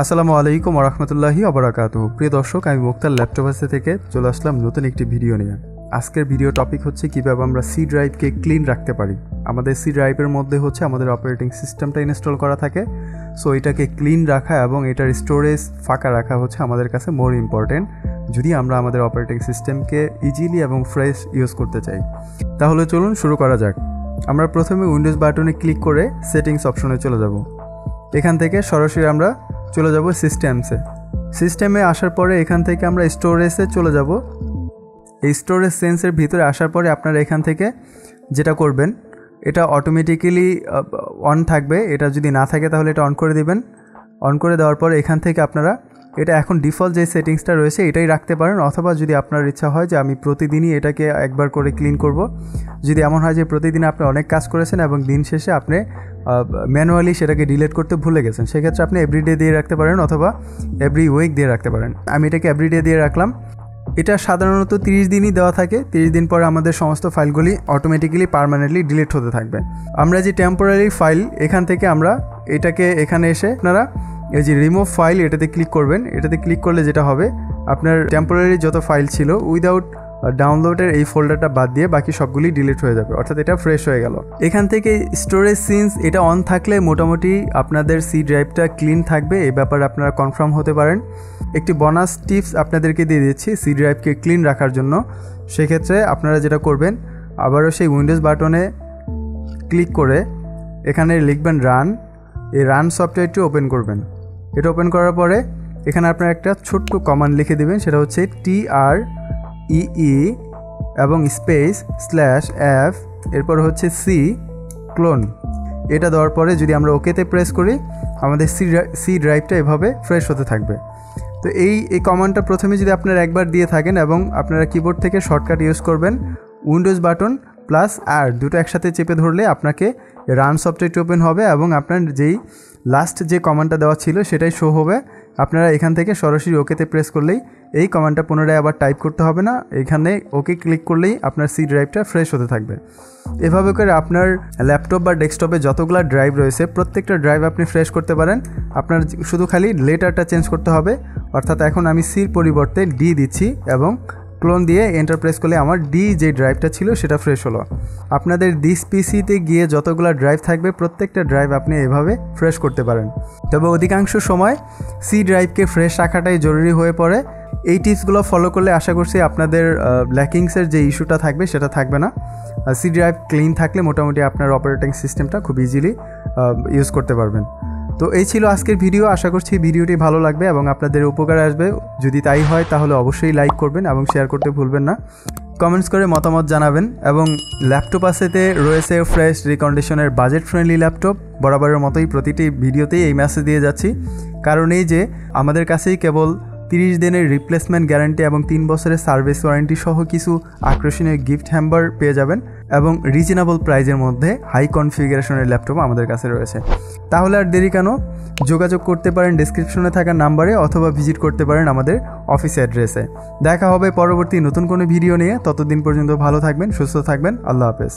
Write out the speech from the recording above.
আসসালামু আলাইকুম ওয়া রাহমাতুল্লাহি ওয়া বারাকাতুহু। প্রিয় দর্শক, আমি মুক্তার ল্যাপটপ থেকে চলে আসলাম নতুন একটি ভিডিও নিয়ে। আজকের ভিডিও টপিক হচ্ছে কীভাবে আমরা সি ড্রাইভকে ক্লিন রাখতে পারি। আমাদের সি ড্রাইভের মধ্যে হচ্ছে আমাদের অপারেটিং সিস্টেমটা ইনস্টল করা থাকে, সো এটাকে ক্লিন রাখা এবং এটার স্টোরেজ ফাঁকা রাখা হচ্ছে আমাদের কাছে মোর ইম্পর্টেন্ট যদি আমরা আমাদের অপারেটিং সিস্টেমকে ইজিলি এবং ফ্রেশ ইউজ করতে চাই। তাহলে চলুন শুরু করা যাক। আমরা প্রথমে উইন্ডোজ বাটনে ক্লিক করে সেটিংস অপশনে চলে যাব। এখান থেকে সরাসরি আমরা চলে যাব সিস্টেমে আসার পরে এখান থেকে আমরা স্টোরেজে চলে যাব। এই স্টোরেজ সেন্সের ভিতরে আসার পরে আপনারা এখান থেকে যেটা করবেন, এটা অটোমেটিক্যালি অন থাকবে। এটা যদি না থাকে তাহলে এটা অন করে দিবেন। অন করে দেওয়ার পরে এখান থেকে আপনারা এটা এখন ডিফল্ট যে সেটিংসটা রয়েছে এটাই রাখতে পারেন, অথবা যদি আপনার ইচ্ছা হয় যে আমি প্রতিদিনই এটাকে একবার করে ক্লিন করব, যদি এমন হয় যে প্রতিদিন আপনি অনেক কাজ করেছেন এবং দিন শেষে আপনি ম্যানুয়ালি সেটাকে ডিলিট করতে ভুলে গেছেন, সেক্ষেত্রে আপনি এভরিডে দিয়ে রাখতে পারেন অথবা এভরি উইক দিয়ে রাখতে পারেন। আমি এটাকে এভরিডে দিয়ে রাখলাম। এটা সাধারণত 30 দিনই দেওয়া থাকে। 30 দিন পরে আমাদের সমস্ত ফাইলগুলি অটোমেটিক্যালি পার্মানেন্টলি ডিলিট হতে থাকবে। আমরা যে টেম্পোরারি ফাইল, এখান থেকে আমরা এটাকে এখানে এসে আপনারা এই যে রিমুভ ফাইল এটাতে ক্লিক করবেন। এটাতে ক্লিক করলে যেটা হবে, আপনার টেম্পোরারি যত ফাইল ছিল উইদাউট ডাউনলোডের এই ফোল্ডারটা বাদ দিয়ে বাকি সবগুলি ডিলিট হয়ে যাবে, অর্থাৎ এটা ফ্রেশ হয়ে গেল। এখান থেকে স্টোরেজ সিন্স এটা অন থাকলে মোটামুটি আপনাদের সি ড্রাইভটা ক্লিন থাকবে, এই ব্যাপারে আপনারা কনফার্ম হতে পারেন। একটি বোনাস টিপস আপনাদেরকে দিয়ে দিচ্ছি সি ড্রাইভকে ক্লিন রাখার জন্য। সেক্ষেত্রে আপনারা যেটা করবেন, আবারও সেই উইন্ডোজ বাটনে ক্লিক করে এখানে লিখবেন রান। এই রান সফটওয়্যারটি ওপেন করবেন। এটা ওপেন করার পরে এখানে আপনারা একটা ছোট্ট কমান্ড লিখে দেবেন, সেটা হচ্ছে TREE এবং স্পেস /F, এরপর হচ্ছে সি ক্লোন। এটা দেওয়ার পরে যদি আমরা ওকেতে প্রেস করি, আমাদের সি ড্রাইভটা এভাবে ফ্রেশ হতে থাকবে। তো এই কমান্ডটা প্রথমে যদি আপনারা একবার দিয়ে থাকেন এবং আপনারা কিবোর্ড থেকে শর্টকাট ইউজ করবেন, উইন্ডোজ বাটন প্লাস আর দুটো একসাথে চেপে ধরলে আপনাকে রান সফটওয়্যারটি ওপেন হবে এবং আপনার যেই লাস্ট যে কমান্ডটা দেওয়া ছিল সেটাই শো হবে। আপনারা এখান থেকে সরাসরি ওকেতে প্রেস করলেই এই কমান্ডটা পুনরায় আবার টাইপ করতে হবে না, এখানে ওকে ক্লিক করলেই আপনার সি ড্রাইভটা ফ্রেশ হতে থাকবে। এভাবে করে আপনার ল্যাপটপ বা ডেস্কটপে যতগুলো ড্রাইভ রয়েছে প্রত্যেকটা ড্রাইভ আপনি ফ্রেশ করতে পারেন। আপনার শুধু খালি লেটারটা চেঞ্জ করতে হবে, অর্থাৎ এখন আমি সির পরিবর্তে ডি দিচ্ছি এবং ক্লোন দিয়ে এন্টার প্রেস করলে আমার ডি যে ড্রাইভটা ছিল সেটা ফ্রেশ হলো। আপনাদের দিস পিসিতে গিয়ে যতগুলো ড্রাইভ থাকবে প্রত্যেকটা ড্রাইভ আপনি এভাবে ফ্রেশ করতে পারেন। তবে অধিকাংশ সময় সি ড্রাইভকে ফ্রেশ রাখাটাই জরুরি হয়ে পড়ে। এই টিপসগুলো ফলো করলে আশা করছি আপনাদের ল্যাকিংসের যে ইস্যুটা থাকবে সেটা থাকবে না। সি ড্রাইভ ক্লিন থাকলে মোটামুটি আপনার অপারেটিং সিস্টেমটা খুব ইজিলি ইউজ করতে পারবেন। তো এই ছিল আজকের ভিডিও। আশা করছি ভিডিওটি ভালো লাগবে এবং আপনাদের উপকারে আসবে। যদি তাই হয় তাহলে অবশ্যই লাইক করবেন এবং শেয়ার করতে ভুলবেন না। কমেন্টস করে মতামত জানাবেন এবং ল্যাপটপ আসেতে রয়েছে ফ্রেশ রিকন্ডিশনের বাজেট ফ্রেন্ডলি ল্যাপটপ। বরাবরের মতোই প্রতিটি ভিডিওতেই এই মেসেজ দিয়ে যাচ্ছি, কারণ এই যে আমাদের কাছেই কেবল 30 দিনের রিপ্লেসমেন্ট গ্যারান্টি এবং 3 বছরের সার্ভিস ওয়ারেন্টি সহ কিছু আকর্ষণীয় গিফট হ্যাম্বার পেয়ে যাবেন এবং রিজনেবল প্রাইজের মধ্যে হাই কনফিগারেশনের ল্যাপটপ আমাদের কাছে রয়েছে। তাহলে আর দেরি কেন, যোগাযোগ করতে পারেন ডেসক্রিপশনে থাকা নাম্বারে অথবা ভিজিট করতে পারেন আমাদের অফিস অ্যাড্রেসে। দেখা হবে পরবর্তী নতুন কোনো ভিডিও নিয়ে। ততদিন পর্যন্ত ভালো থাকবেন, সুস্থ থাকবেন। আল্লাহ হাফেজ।